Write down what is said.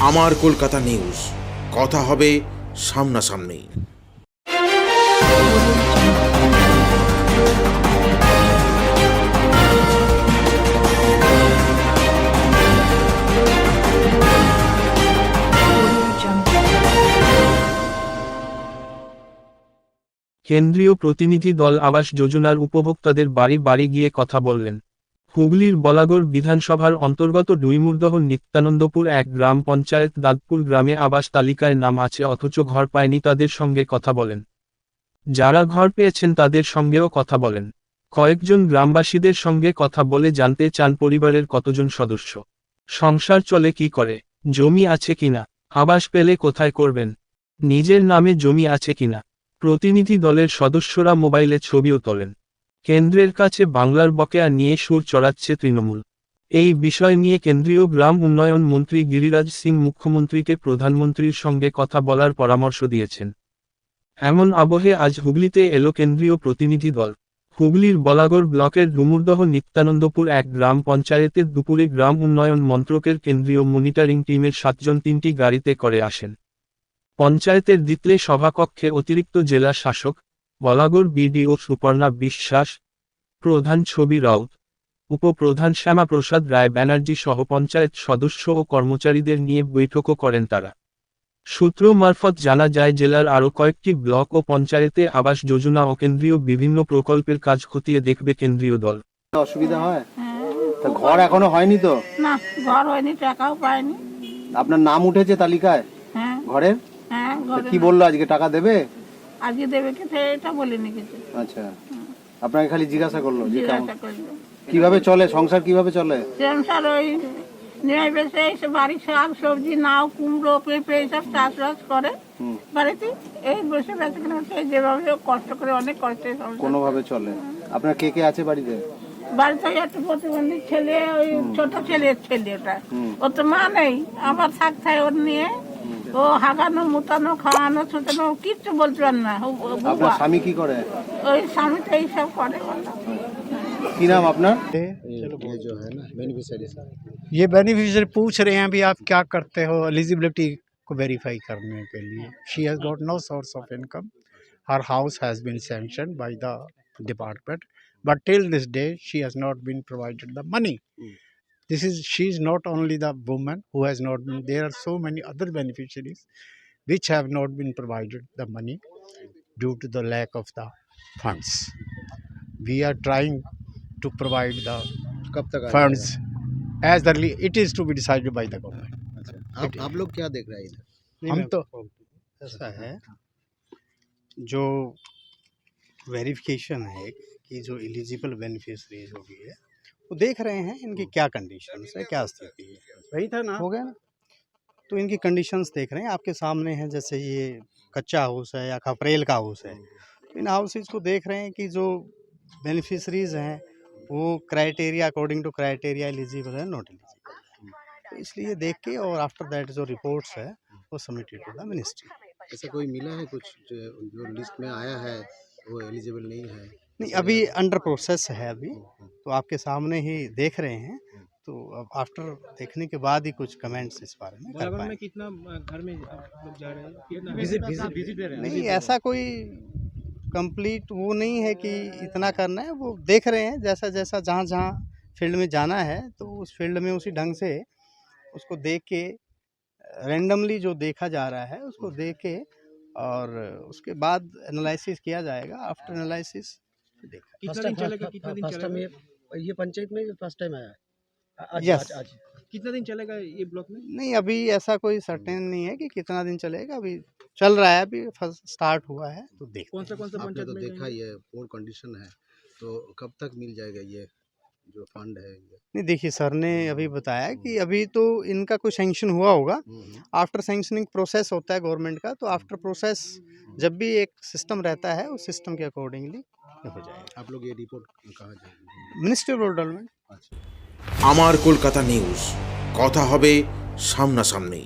আমার কলকাতা নিউজ, কথা হবে সামনাসামনি। কেন্দ্রীয় প্রতিনিধি দল আবাস যোজনার উপভোক্তাদের বাড়ি বাড়ি গিয়ে কথা বললেন। হুগলির বলাগড় বিধানসভার অন্তর্গত ডুইমুরদহ নিত্যানন্দপুর এক গ্রাম পঞ্চায়েত দাদপুর গ্রামে আবাস তালিকায় নাম আছে অথচ ঘর পায়নি, তাদের সঙ্গে কথা বলেন। যারা ঘর পেয়েছেন তাদের সঙ্গেও কথা বলেন। কয়েকজন গ্রামবাসীদের সঙ্গে কথা বলে জানতে চান পরিবারের কতজন সদস্য, সংসার চলে কি করে, জমি আছে কিনা, আবাস পেলে কোথায় করবেন, নিজের নামে জমি আছে কিনা। প্রতিনিধি দলের সদস্যরা মোবাইলে ছবিও তোলেন। কেন্দ্রের কাছে বাংলার বকেয়া নিয়ে সুর চড়াচ্ছে তৃণমূল। এই বিষয় নিয়ে কেন্দ্রীয় গ্রাম উন্নয়ন মন্ত্রী গিরিরাজ সিং মুখ্যমন্ত্রীকে প্রধানমন্ত্রীর সঙ্গে কথা বলার পরামর্শ দিয়েছেন। এমন আবহে আজ হুগলিতে এলো কেন্দ্রীয় প্রতিনিধি দল। হুগলির বলাগড় ব্লকের ডুমুরদহ নিত্যানন্দপুর এক গ্রাম পঞ্চায়েতের দুপুরে গ্রাম উন্নয়ন মন্ত্রকের কেন্দ্রীয় মনিটরিং টিমের 7 জন 3টি গাড়িতে করে আসেন। পঞ্চায়েতের দ্বিতলে সভাকক্ষে অতিরিক্ত জেলা শাসক, বলাগড় বিডিও সুপর্ণা বিশ্বাস, প্রধান ছবি রাউত, উপপ্রধান শ্যামাপ্রসাদ রায় ব্যানার্জি সহ পঞ্চায়েত সদস্য ও কর্মচারীদের নিয়ে বৈঠকও করেন তারা। সূত্র মারফত জানা যায় জেলার আরও কয়েকটি ব্লক ও পঞ্চায়েতে আবাস যোজনা ও কেন্দ্রীয় বিভিন্ন প্রকল্পের কাজ খতিয়ে দেখবে কেন্দ্রীয় দল। অসুবিধা হয় তো ঘর এখনো হয়নি তো? না, ঘর হয়নি, টাকাও পাইনি। আপনার নাম উঠেছে তালিকায় হ্যাঁ ঘরের? হ্যাঁ, কি বললো আজকে টাকা দেবে? আজকে দেবে কি এটা বলিনি কিছু। আচ্ছা, আপনাকে খালি জিজ্ঞাসা করলো যে জিজ্ঞাসা করলো কিভাবে চলে সংসার, কিভাবে চলে সংসার। ওই নিয়ে বেশি এসে বাড়ির শাক সবজি নাও কুমড়ো পেঁপে এইসব চাষবাস করে বাড়িতে। এই বসে বেঁচে কিনে যেভাবে কষ্ট করে, অনেক কষ্টে কোনোভাবে চলে। আপনার কে কে আছে বাড়িতে? বাড়িতে একটা প্রতিবন্ধী ছেলে, ওই ছোট ছেলের ছেলে, ওটা ও তো মা নেই, আবার থাকতে হয় ওর নিয়ে। ও হাগানো মুতানো খাওয়ানো ছুটানো কিচ্ছু বলতে পারে না। আপনার স্বামী কি করে? ওই স্বামী তো এইসব করে। কি নাম আপনার? ये बेनिफिशियरी पूछ रहे हैं अभी आप क्या करते हो एलिजिबिलिटी को वेरीफाई करने के लिए। She has got no source of income, her house has been sanctioned by the department, but till this day she has not been provided the money. This is, she is not only the woman who has not been, there are so many other beneficiaries which have not been provided the money due to the lack of the funds. We are trying to provide the कब तक funds as early, it is to be decided by the government. आप लोग क्या देख रहे हैं इधर? हम तो ऐसा है, जो वेरिफिकेशन है कि जो एलिजिबल बेनिफिशरी जो भी है वो देख रहे हैं इनकी क्या कंडीशंस है, क्या स्थिति है। वही था ना, हो गया ना। तो इनकी कंडीशंस देख रहे हैं, आपके सामने है। जैसे ये कच्चा हाउस है या खपरेल का हाउस है, तो इन हाउसेज को देख रहे हैं कि जो बेनिफिशरीज हैं वो criteria, according to criteria eligible है, नॉट एलिजिबल। तो इसलिए देख के और आफ्टर दैट जो रिपोर्ट्स है वो सबमिटेड टू द मिनिस्ट्री। ऐसा कोई मिला है कुछ जो लिस्ट में आया है वो एलिजिबल नहीं है? नहीं, अभी अंडर प्रोसेस है अभी, तो आपके सामने ही देख रहे हैं। तो अब आफ्टर देखने के बाद ही कुछ कमेंट्स इस बारे में कर पाएंगे। कितना घर में लोग जा रहे हैं, विजिट नहीं, ऐसा कोई कंप्लीट वो नहीं है कि इतना करना है। वो देख रहे हैं जैसा जैसा जहाँ जहाँ फील्ड में जाना है, तो उस फील्ड में उसी ढंग से उसको देख के रैंडमली जो देखा जा रहा है उसको देख के और उसके बाद एनालिसिस किया जाएगा। आफ्टर एनालिसिस देखा। कितना दिन चलेगा, कितना दिन चलेगा? ये पंचायत में फर्स्ट टाइम आया है? यस, कितना दिन चलेगा ये ब्लॉक में? नहीं अभी ऐसा कोई सर्टेन नहीं है कि कितना दिन चलेगा। अभी चल रहा है, अभी फर्स्ट स्टार्ट हुआ है, तो देखते हैं। कौन सा पंचायत तो में देखा ये पोर कंडीशन है, तो कब तक मिल जाएगा ये जो फंड है ये? नहीं, देखिए सर ने अभी बताया कि अभी तो इनका कोई सैंक्शन हुआ होगा। आफ्टर सैंक्शनिंग प्रोसेस होता है गवर्नमेंट का, तो आफ्टर प्रोसेस जब भी एक सिस्टम रहता है उस सिस्टम के अकॉर्डिंगली हो जाएगा। आप लोग ये रिपोर्ट कहाँ जाएंगे? Ministry of development. আমার কলকাতা নিউজ, কথা হবে সামনাসামনি।